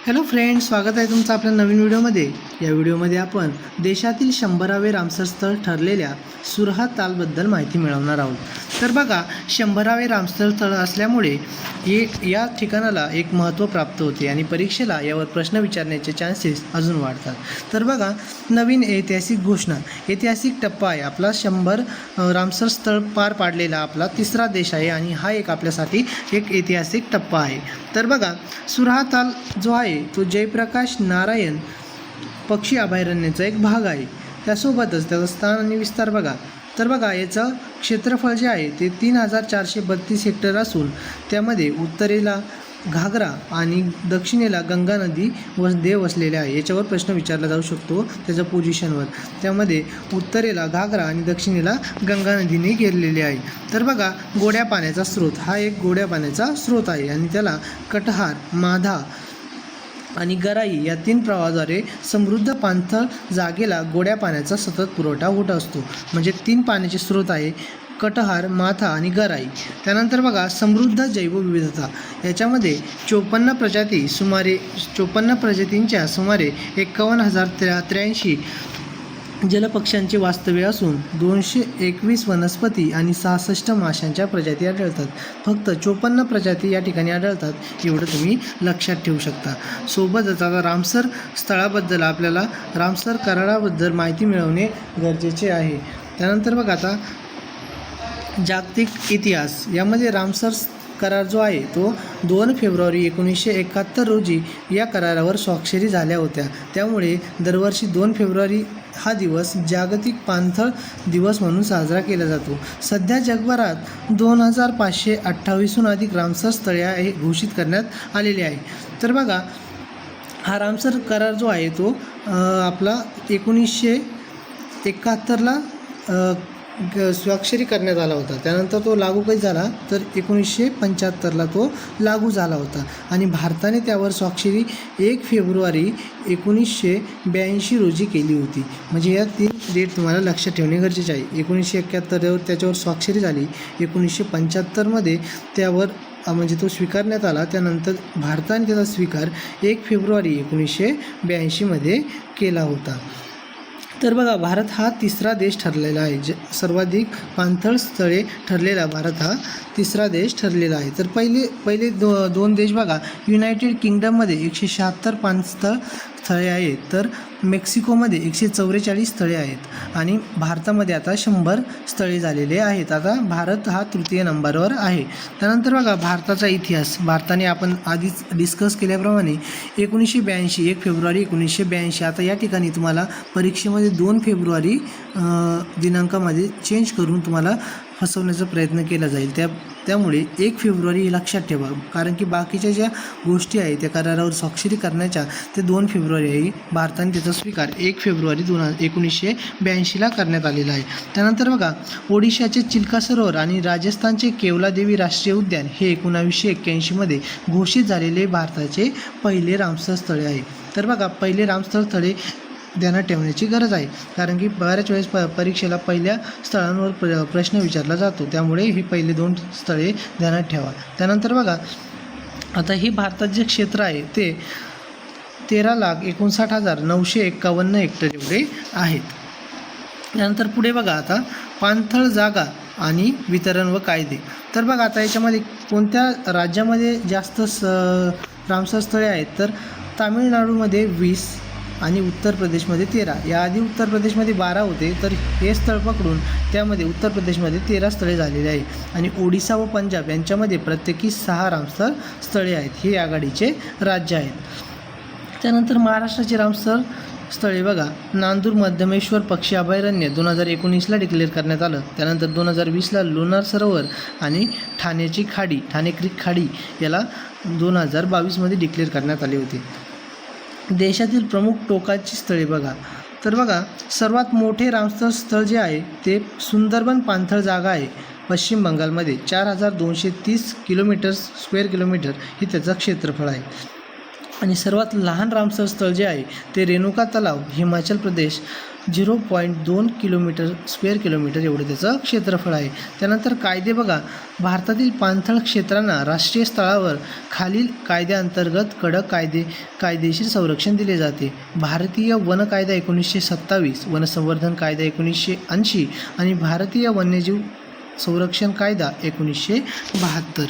Hello friends, स्वागत आहे तुमचं आपल्या नवीन व्हिडिओमध्ये। या व्हिडिओमध्ये आपण देशातील 100वे रामसर स्थळ ठरलेल्या सुरहा तालबद्दल माहिती मिळवणार आहोत। तर बघा, 100वे रामसर स्थळ असल्यामुळे या ठिकाणाला एक महत्त्व प्राप्त होते आणि परीक्षेला यावर प्रश्न विचारण्याचे चान्सेस अजून वाढतात। तर बघा, नवीन ऐतिहासिक घोषणा, ऐतिहासिक टप्पा आहे आपला। 100 रामसर स्थळ पार पाडलेला आपला तिसरा देश आहे आणि हा एक आपल्यासाठी एक ऐतिहासिक टप्पा आहे। तर बघा, सुरहा ताल जो आहे तो जयप्रकाश नारायण पक्षी अभयारण्याचा एक भाग आहे। त्यासोबतच त्याचं स्थान आणि विस्तार बघा, तर बघा याचं क्षेत्रफळ जे आहे ते 3432 हेक्टर असून त्यामध्ये उत्तरेला घागरा आणि दक्षिणेला गंगा नदी देव वसलेले आहे। याच्यावर प्रश्न विचारला जाऊ शकतो त्याच्या पोझिशनवर। त्यामध्ये उत्तरेला घागरा आणि दक्षिणेला गंगा नदीने घेरलेले आहे। तर बघा, गोड्या पाण्याचा स्रोत हा एक गोड्या पाण्याचा स्रोत आहे आणि त्याला कटहार, माधा आणि गराई या 3 प्रवाहाद्वारे समृद्ध पाणथळ जागेला गोड्या पाण्याचा सतत पुरवठा होत असतो। म्हणजे 3 पाण्याचे स्रोत आहे, कटहार, माथा आणि गराई। त्यानंतर बघा, समृद्ध जैवविविधता, याच्यामध्ये 54 प्रजाती सुमारे 54 प्रजातींच्या सुमारे 51,083 जलपक्ष्यांचे वास्तव्य असून 221 वनस्पती आणि 66 माशांच्या प्रजाती आढळतात। फक्त 54 प्रजाती या ठिकाणी आढळतात, एवढं तुम्ही लक्षात ठेवू शकता। सोबतच आता रामसर स्थळाबद्दल आपल्याला रामसर कराराबद्दल माहिती मिळवणे गरजेचे आहे। त्यानंतर बघा, आता जागतिक इतिहास, यामध्ये रामसर करार जो आहे तो 2 फेब्रुवारी 1971 रोजी या करारावर स्वाक्षरी झाल्या होत्या। त्यामुळे दरवर्षी 2 फेब्रुवारी हा दिवस जागतिक पाणथळ दिवस म्हणून साजरा केला जातो। सध्या जगभरात 2528हून अधिक रामसर स्थळे घोषित करण्यात आलेली आहे। तर बघा, हा रामसर करार जो आहे तो आपला 1971ला स्वाक्षरी करण्यात आला होता। त्यानंतर तो लागू कधी झाला तर 1975ला तो लागू झाला होता आणि भारताने त्यावर स्वाक्षरी 1 फेब्रुवारी 1982 रोजी केली होती। म्हणजे या 3 डेट तुम्हाला लक्षात ठेवणे गरजेचे आहे। 1971 त्याच्यावर स्वाक्षरी झाली, 1975मध्ये त्यावर म्हणजे तो स्वीकारण्यात आला, त्यानंतर भारताने त्याचा स्वीकार 1 फेब्रुवारी 1982मध्ये केला होता। तर बघा, भारत हा तिसरा देश ठरलेला आहे, सर्वाधिक पाणथळ स्थळे ठरलेला भारत हा तिसरा देश ठरलेला आहे। तर पहिले 2 देश बघा, युनायटेड किंगडममध्ये 176 पाणथळ स्थळे आहेत, तर मेक्सिकोमध्ये 144 स्थळे आहेत आणि भारतामध्ये आता 100 स्थळे झालेले आहेत। आता भारत हा 3य नंबरवर आहे। त्यानंतर बघा, भारताचा इतिहास, भारताने आपण आधीच डिस्कस केल्याप्रमाणे 1982 1 फेब्रुवारी 1982, आता या ठिकाणी तुम्हाला परीक्षेमध्ये 2 फेब्रुवारी दिनांकामध्ये चेंज करून तुम्हाला फसवण्याचा प्रयत्न केला जाईल। त्यामुळे 1 फेब्रुवारी हे लक्षात ठेवा, कारण की बाकीच्या ज्या गोष्टी आहेत त्या करारावर स्वाक्षरी करण्याच्या ते 2 फेब्रुवारी आहे। भारताने त्याचा स्वीकार 1 फेब्रुवारी 1982ला करण्यात आलेला आहे। त्यानंतर बघा, ओडिशाचे चिल्का सरोवर आणि राजस्थानचे केवलादेवी राष्ट्रीय उद्यान हे 1981मध्ये घोषित झालेले भारताचे पहिले रामसर स्थळे आहे। तर बघा, पहिले रामसर स्थळे ध्यानात ठेवण्याची गरज आहे, कारण की बऱ्याच वेळेस परीक्षेला पहिल्या स्थळांवर प्रश्न विचारला जातो, त्यामुळे ही पहिले 2 स्थळे ध्यानात ठेवा। त्यानंतर बघा, आता ही भारतात जे क्षेत्र आहे ते 13,59,951 हेक्टर एवढे आहेत। त्यानंतर पुढे बघा, आता पाणथळ जागा आणि वितरण व कायदे। तर बघा, आता याच्यामध्ये कोणत्या राज्यामध्ये जास्त रामसर स्थळे आहेत, तर तामिळनाडूमध्ये 20 आणि उत्तर प्रदेशमध्ये 13। याआधी उत्तर प्रदेशमध्ये 12 होते, तर हे स्थळ पकडून त्यामध्ये उत्तर प्रदेशमध्ये 13 स्थळे झालेले आहे आणि ओडिसा व पंजाब यांच्यामध्ये प्रत्येकी 6 रामसर स्थळे आहेत। हे आघाडीचे राज्य आहेत। त्यानंतर महाराष्ट्राचे रामसर स्थळे बघा, नांदूर मध्यमेश्वर पक्षी अभयारण्य 2019ला डिक्लेअर करण्यात आलं। त्यानंतर 2020ला लोणार सरोवर आणि ठाण्याची खाडी, ठाणे क्रीक खाडी याला 2022मध्ये डिक्लेअर करण्यात आले होते। देशातील प्रमुख टोकाची स्थळे बघा, तर बघा, सर्वात मोठे रामसर स्थळ जे आहे ते सुंदरबन पाणथळ जागा आहे पश्चिम बंगालमध्ये, 4230 स्क्वेअर किलोमीटर हे त्याचं क्षेत्रफळ आहे। आणि सर्वात लहान रामसर स्थळ जे आहे ते रेणुका तलाव हिमाचल प्रदेश 0.2 स्क्वेअर किलोमीटर एवढं त्याचं क्षेत्रफळ आहे. त्यानंतर कायदे बघा, भारतातील पाणथळ क्षेत्रांना राष्ट्रीय स्तरावर खालील कायद्याअंतर्गत कडक कायदेशीर संरक्षण दिले जाते. भारतीय वन कायदा 1927, वन संवर्धन कायदा 1980 आणि भारतीय वन्यजीव संरक्षण कायदा 1972.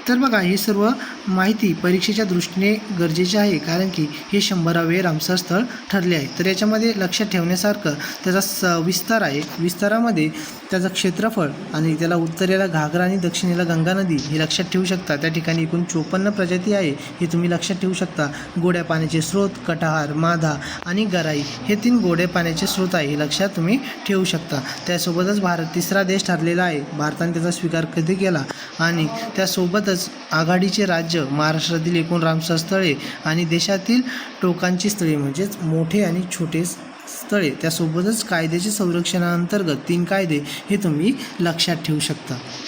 तर बघा, ही सर्व माहिती परीक्षेच्या दृष्टीने गरजेची आहे, कारण की हे 100वे रामसर स्थळ ठरले आहे. तर याच्यामध्ये लक्षात ठेवण्यासारखं त्याचा विस्तार आहे. विस्तारामध्ये त्याचं क्षेत्रफळ आणि त्याला उत्तरेला घागरा आणि दक्षिणेला गंगा नदी हे लक्षात ठेवू शकता. त्या ठिकाणी एकूण 54 प्रजाती आहे हे तुम्ही लक्षात ठेवू शकता. गोड्या पाण्याचे स्रोत कटाहार, माधा आणि गराई हे 3 गोड्या पाण्याचे स्रोत आहे हे लक्षात तुम्ही ठेवू शकता. त्यासोबतच भारत 3रा देश ठरलेला आहे. भारताने त्याचा स्वीकार कधी केला आणि त्यासोबतच आघाडीचे राज्य महाराष्ट्रातील एकूण रामसर स्थळे आणि देशातील टोकांची स्थळे म्हणजेच मोठे आणि छोटे स्थळे, त्यासोबतच कायद्याच्या संरक्षणाअंतर्गत 3 कायदे हे तुम्ही लक्षात ठेवू शकता.